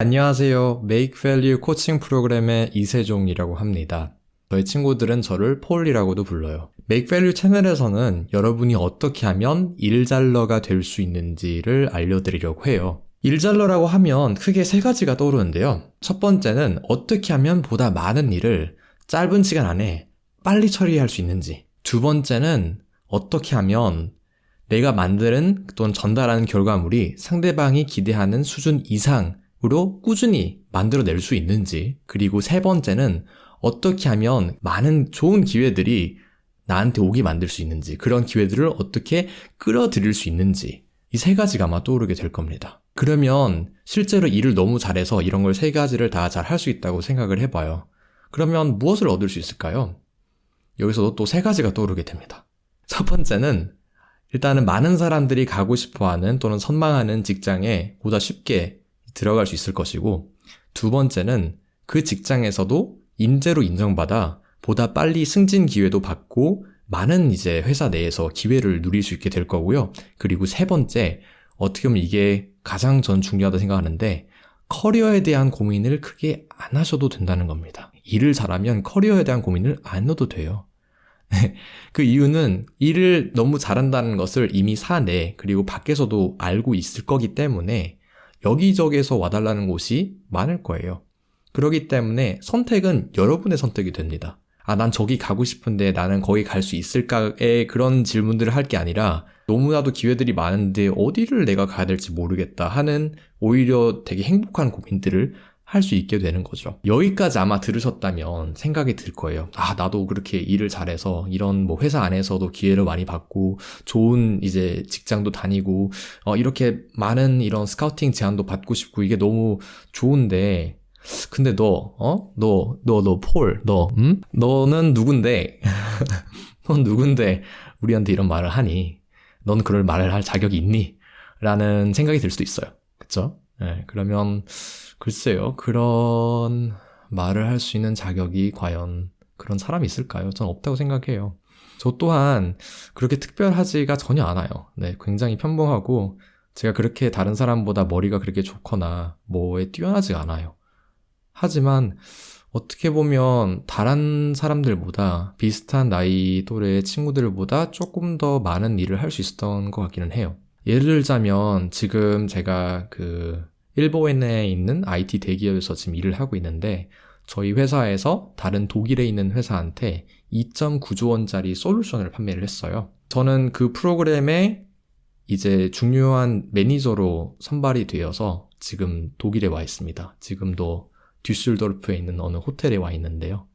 안녕하세요. Make Value 코칭 프로그램의 이세종이라고 합니다. 저희 친구들은 저를 폴이라고도 불러요. Make Value 채널에서는 여러분이 어떻게 하면 일잘러가 될 수 있는지를 알려드리려고 해요. 일잘러라고 하면 크게 세 가지가 떠오르는데요. 첫 번째는 어떻게 하면 보다 많은 일을 짧은 시간 안에 빨리 처리할 수 있는지. 두 번째는 어떻게 하면 내가 만드는 또는 전달하는 결과물이 상대방이 기대하는 수준 이상으로 꾸준히 만들어낼 수 있는지. 그리고 세 번째는 어떻게 하면 많은 좋은 기회들이 나한테 오게 만들 수 있는지, 그런 기회들을 어떻게 끌어들일 수 있는지, 이 세 가지가 아마 떠오르게 될 겁니다. 그러면 실제로 일을 너무 잘해서 이런 걸 세 가지를 다 잘 할 수 있다고 생각을 해봐요. 그러면 무엇을 얻을 수 있을까요? 여기서도 또 세 가지가 떠오르게 됩니다. 첫 번째는 일단은 많은 사람들이 가고 싶어하는 또는 선망하는 직장에 보다 쉽게 들어갈 수 있을 것이고, 두 번째는 그 직장에서도 인재로 인정받아 보다 빨리 승진 기회도 받고 많은 이제 회사 내에서 기회를 누릴 수 있게 될 거고요. 그리고 세 번째, 어떻게 보면 이게 가장 전 중요하다고 생각하는데, 커리어에 대한 고민을 크게 안 하셔도 된다는 겁니다. 일을 잘하면 커리어에 대한 고민을 안 해도 돼요. 그 이유는 일을 너무 잘한다는 것을 이미 사내 그리고 밖에서도 알고 있을 거기 때문에 여기저기에서 와달라는 곳이 많을 거예요. 그렇기 때문에 선택은 여러분의 선택이 됩니다. 난 저기 가고 싶은데 나는 거기 갈 수 있을까의 그런 질문들을 할 게 아니라, 너무나도 기회들이 많은데 어디를 내가 가야 될지 모르겠다 하는 오히려 되게 행복한 고민들을 할 수 있게 되는 거죠. 여기까지 아마 들으셨다면 생각이 들 거예요. 나도 그렇게 일을 잘해서 이런 회사 안에서도 기회를 많이 받고 좋은 이제 직장도 다니고 이렇게 많은 이런 스카우팅 제안도 받고 싶고 이게 너무 좋은데, 근데 너 폴, 너는 누군데? 넌 누군데 우리한테 이런 말을 하니? 넌 그럴 말을 할 자격이 있니? 라는 생각이 들 수도 있어요. 그쵸? 네, 그러면 글쎄요, 그런 말을 할 수 있는 자격이 과연 그런 사람이 있을까요? 전 없다고 생각해요. 저 또한 그렇게 특별하지가 전혀 않아요. 네, 굉장히 평범하고 제가 그렇게 다른 사람보다 머리가 그렇게 좋거나 뭐에 뛰어나지가 않아요. 하지만 어떻게 보면 다른 사람들보다 비슷한 나이 또래의 친구들보다 조금 더 많은 일을 할 수 있었던 것 같기는 해요. 예를 들자면 지금 제가 일본에 있는 IT 대기업에서 지금 일을 하고 있는데, 저희 회사에서 다른 독일에 있는 회사한테 2.9조 원짜리 솔루션을 판매를 했어요. 저는 그 프로그램에 이제 중요한 매니저로 선발이 되어서 지금 독일에 와 있습니다. 지금도 듀슬도르프에 있는 어느 호텔에 와 있는데요.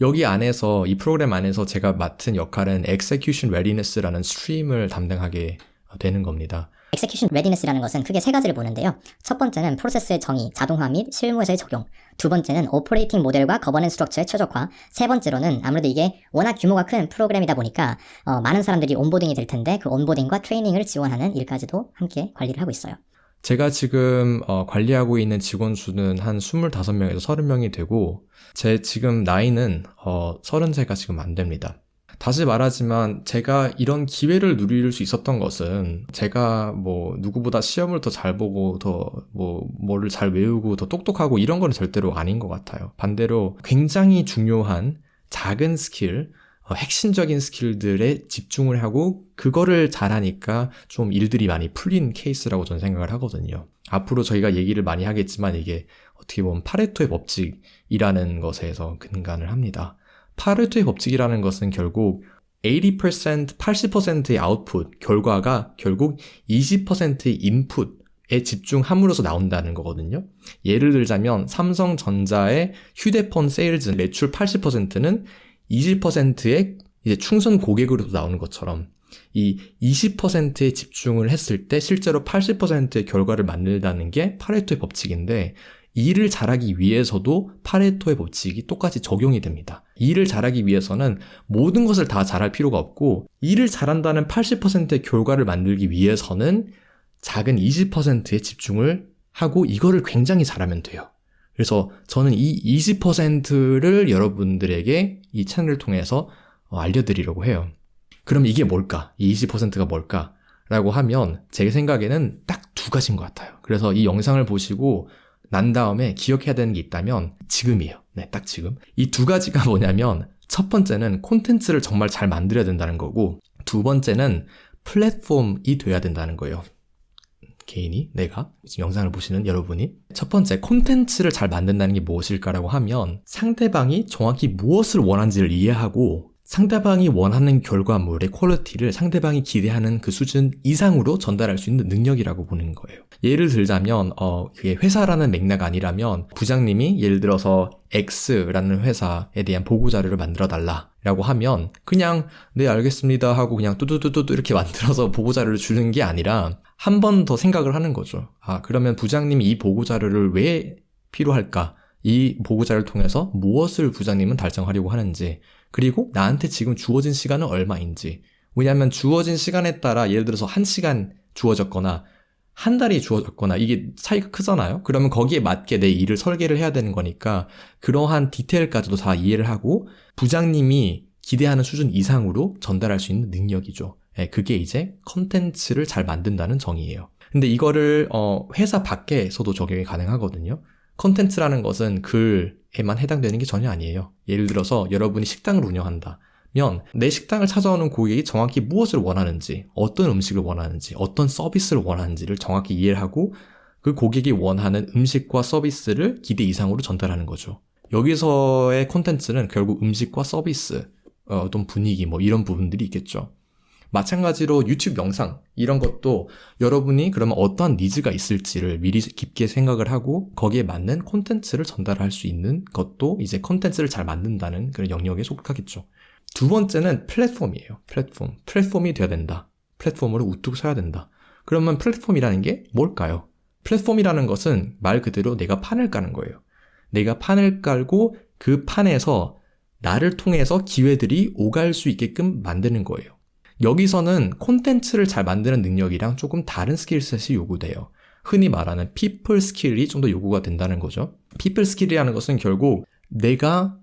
여기 안에서, 이 프로그램 안에서 제가 맡은 역할은 Execution Readiness라는 스트림을 담당하게 되는 겁니다. Execution Readiness라는 것은 크게 세 가지를 보는데요. 첫 번째는 프로세스의 정의, 자동화 및 실무에서의 적용. 두 번째는 오퍼레이팅 모델과 거버넌스 스트럭처의 최적화. 세 번째로는 아무래도 이게 워낙 규모가 큰 프로그램이다 보니까 많은 사람들이 온보딩이 될 텐데, 그 온보딩과 트레이닝을 지원하는 일까지도 함께 관리를 하고 있어요. 제가 지금 관리하고 있는 직원 수는 한 25명에서 30명이 되고, 제 지금 나이는 30세가 지금 안 됩니다. 다시 말하지만 제가 이런 기회를 누릴 수 있었던 것은 제가 누구보다 시험을 더 잘 보고 더 뭐를 잘 외우고 더 똑똑하고 이런 건 절대로 아닌 것 같아요. 반대로 굉장히 중요한 작은 스킬, 핵심적인 스킬들에 집중을 하고 그거를 잘하니까 좀 일들이 많이 풀린 케이스라고 저는 생각을 하거든요. 앞으로 저희가 얘기를 많이 하겠지만 이게 어떻게 보면 파레토의 법칙이라는 것에서 근간을 합니다. 파레토의 법칙이라는 것은 결국 80%, 80%의 아웃풋, 결과가 결국 20%의 인풋에 집중함으로써 나온다는 거거든요. 예를 들자면 삼성전자의 휴대폰 세일즈 매출 80%는 20%의 이제 충선 고객으로도 나오는 것처럼, 이 20%에 집중을 했을 때 실제로 80%의 결과를 만들다는 게 파레토의 법칙인데, 일을 잘하기 위해서도 파레토의 법칙이 똑같이 적용이 됩니다. 일을 잘하기 위해서는 모든 것을 다 잘할 필요가 없고, 일을 잘한다는 80%의 결과를 만들기 위해서는 작은 20%에 집중을 하고 이거를 굉장히 잘하면 돼요. 그래서 저는 이 20%를 여러분들에게 이 채널을 통해서 알려드리려고 해요. 그럼 이게 뭘까? 이 20%가 뭘까? 라고 하면 제 생각에는 딱 두 가지인 것 같아요. 그래서 이 영상을 보시고 난 다음에 기억해야 되는 게 있다면 지금이에요. 네, 딱 지금. 이 두 가지가 뭐냐면 첫 번째는 콘텐츠를 정말 잘 만들어야 된다는 거고 두 번째는 플랫폼이 돼야 된다는 거예요. 개인이, 내가, 지금 영상을 보시는 여러분이. 첫 번째, 콘텐츠를 잘 만든다는 게 무엇일까라고 하면 상대방이 정확히 무엇을 원하는지를 이해하고 상대방이 원하는 결과물의 퀄리티를 상대방이 기대하는 그 수준 이상으로 전달할 수 있는 능력이라고 보는 거예요. 예를 들자면 그게 회사라는 맥락 아니라면 부장님이 예를 들어서 X라는 회사에 대한 보고자료를 만들어 달라라고 하면 그냥 네 알겠습니다 하고 그냥 뚜두두두두 이렇게 만들어서 보고자료를 주는 게 아니라 한 번 더 생각을 하는 거죠. 아, 그러면 부장님이 이 보고자료를 왜 필요할까? 이 보고자료를 통해서 무엇을 부장님은 달성하려고 하는지, 그리고 나한테 지금 주어진 시간은 얼마인지. 왜냐하면 주어진 시간에 따라 예를 들어서 1시간 주어졌거나 한 달이 주어졌거나 이게 차이가 크잖아요. 그러면 거기에 맞게 내 일을 설계를 해야 되는 거니까 그러한 디테일까지도 다 이해를 하고 부장님이 기대하는 수준 이상으로 전달할 수 있는 능력이죠. 그게 이제 컨텐츠를 잘 만든다는 정의예요. 근데 이거를 회사 밖에서도 적용이 가능하거든요. 컨텐츠라는 것은 글에만 해당되는 게 전혀 아니에요. 예를 들어서 여러분이 식당을 운영한다면 내 식당을 찾아오는 고객이 정확히 무엇을 원하는지, 어떤 음식을 원하는지, 어떤 서비스를 원하는지를 정확히 이해를 하고 그 고객이 원하는 음식과 서비스를 기대 이상으로 전달하는 거죠. 여기서의 콘텐츠는 결국 음식과 서비스, 어떤 분위기 뭐 이런 부분들이 있겠죠. 마찬가지로 유튜브 영상 이런 것도 여러분이 그러면 어떠한 니즈가 있을지를 미리 깊게 생각을 하고 거기에 맞는 콘텐츠를 전달할 수 있는 것도 이제 콘텐츠를 잘 만든다는 그런 영역에 속하겠죠. 두 번째는 플랫폼이에요. 플랫폼이 돼야 된다. 플랫폼으로 우뚝 서야 된다. 그러면 플랫폼이라는 게 뭘까요? 플랫폼이라는 것은 말 그대로 내가 판을 까는 거예요. 내가 판을 깔고 그 판에서 나를 통해서 기회들이 오갈 수 있게끔 만드는 거예요. 여기서는 콘텐츠를 잘 만드는 능력이랑 조금 다른 스킬셋이 요구돼요. 흔히 말하는 people 스킬이 좀 더 요구가 된다는 거죠. people 스킬이라는 것은 결국 내가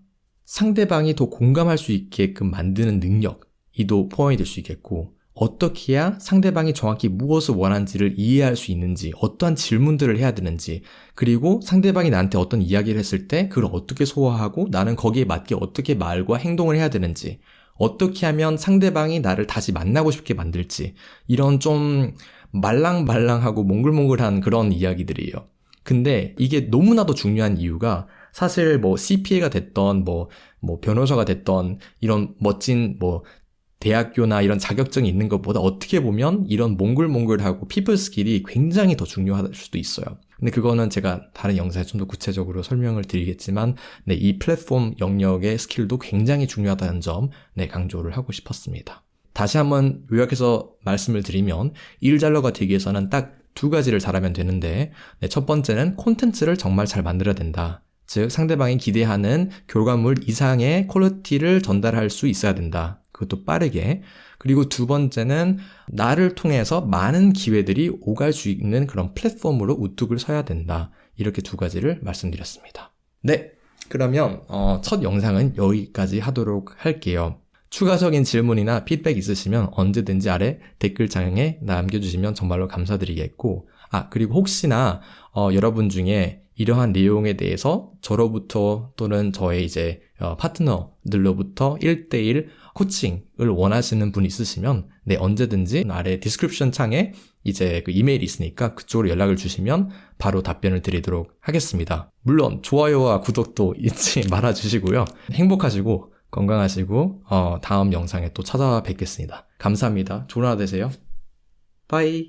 상대방이 더 공감할 수 있게끔 만드는 능력이도 포함이 될 수 있겠고 어떻게 해야 상대방이 정확히 무엇을 원하는지를 이해할 수 있는지 어떠한 질문들을 해야 되는지 그리고 상대방이 나한테 어떤 이야기를 했을 때 그걸 어떻게 소화하고 나는 거기에 맞게 어떻게 말과 행동을 해야 되는지 어떻게 하면 상대방이 나를 다시 만나고 싶게 만들지 이런 좀 말랑말랑하고 몽글몽글한 그런 이야기들이에요. 근데 이게 너무나도 중요한 이유가 사실 뭐 CPA가 됐던 뭐 변호사가 됐던 이런 멋진 뭐 대학교나 이런 자격증이 있는 것보다 어떻게 보면 이런 몽글몽글하고 피플 스킬이 굉장히 더 중요할 수도 있어요. 근데 그거는 제가 다른 영상에 좀 더 구체적으로 설명을 드리겠지만 네, 이 플랫폼 영역의 스킬도 굉장히 중요하다는 점 강조를 하고 싶었습니다. 다시 한번 요약해서 말씀을 드리면 일잘러가 되기 위해서는 딱 두 가지를 잘하면 되는데 첫 번째는 콘텐츠를 정말 잘 만들어야 된다. 즉 상대방이 기대하는 결과물 이상의 퀄리티를 전달할 수 있어야 된다. 그것도 빠르게. 그리고 두 번째는 나를 통해서 많은 기회들이 오갈 수 있는 그런 플랫폼으로 우뚝을 서야 된다. 이렇게 두 가지를 말씀드렸습니다. 네, 그러면 첫 영상은 여기까지 하도록 할게요. 추가적인 질문이나 피드백 있으시면 언제든지 아래 댓글창에 남겨주시면 정말로 감사드리겠고 그리고 혹시나 여러분 중에 이러한 내용에 대해서 저로부터 또는 저의 이제 파트너들로부터 1대1 코칭을 원하시는 분 있으시면 언제든지 아래 디스크립션 창에 이제 그 이메일이 있으니까 그쪽으로 연락을 주시면 바로 답변을 드리도록 하겠습니다. 물론 좋아요와 구독도 잊지 말아주시고요. 행복하시고 건강하시고 다음 영상에 또 찾아뵙겠습니다. 감사합니다. 좋은 하루 되세요. 바이.